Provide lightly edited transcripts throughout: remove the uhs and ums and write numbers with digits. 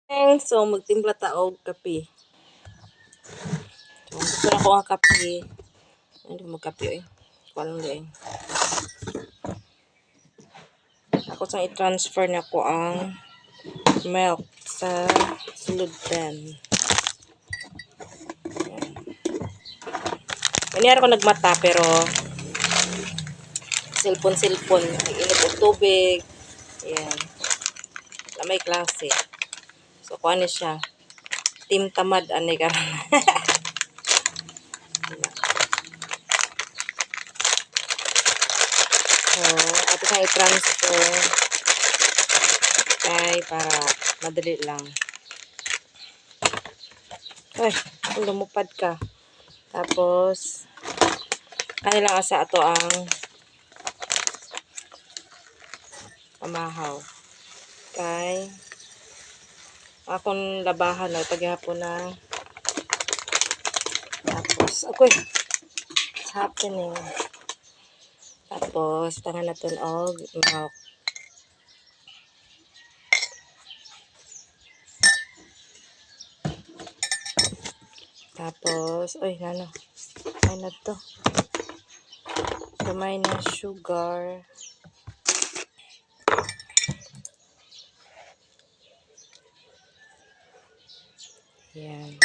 So, magtimpla ta og kape. So, gusto na ko ang kape. Hindi mo kape eh. Kuan lang. Ako sang i-transfer na ko ang milk sa sulod pan. Kanyara ko nagmata pero cellphone. Init og tubig. Ayan. May klase. So, kuan ni siya. Team tamad ani karon. So, ato sa i-transfer kay para madali lang. Ay, lumupad ka. Tapos, ano lang asa ato ang pamahaw. Kay, akong labahan na, taghapon na. Tapos, ako'y, it's happening. Tapos, tangan natin og milk. Tapos, oy, nano. Ay na to. Kamay na sugar. Yan.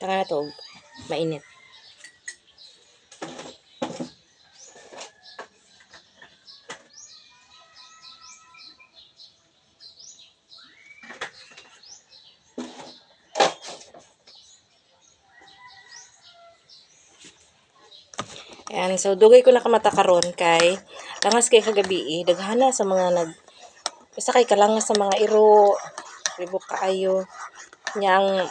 Tangan na to, mainit. Ayan, so dugay ko nakamata karon kay langas kay kagabi daghana sa mga basta kay kalangas sa mga iro, libok kaayo. Nyang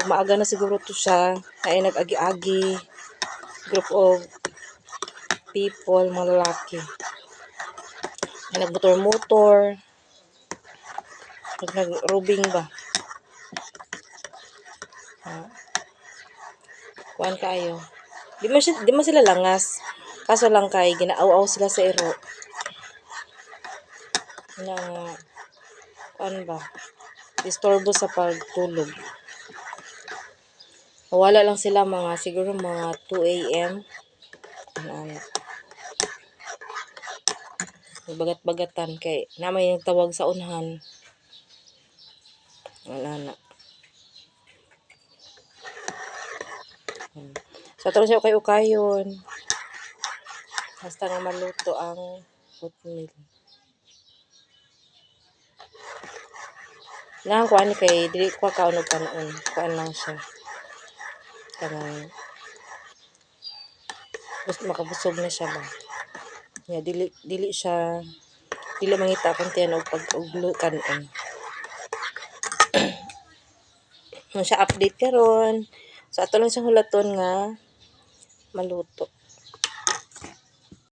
maaga na siguro to siya, kay nag-agi-agi group of people, mga lalaki. Nagmotor-motor, nag-rubing ba? Kuan kaayo. Di man sila langas. Kaso lang kay ginaaw-aw sila sa iro. Na kuan ba? Disturbo sa pagtulog. Wala lang sila siguro mga 2 AM. Bagat-bagatan kay namay nagtawag sa unhan. Wala na. So, atong siya kayo-kayon. Basta nga maluto ang oatmeal. Nang kuan kay dili ko kaunog kanon. Kuan lang siya. Kanang gusto makabusog na siya ba. Ya dili siya dili mangita kung tiyan og pag-uglo kanon. Mo siya update karon. So ato lang siyang hulaton nga maluto.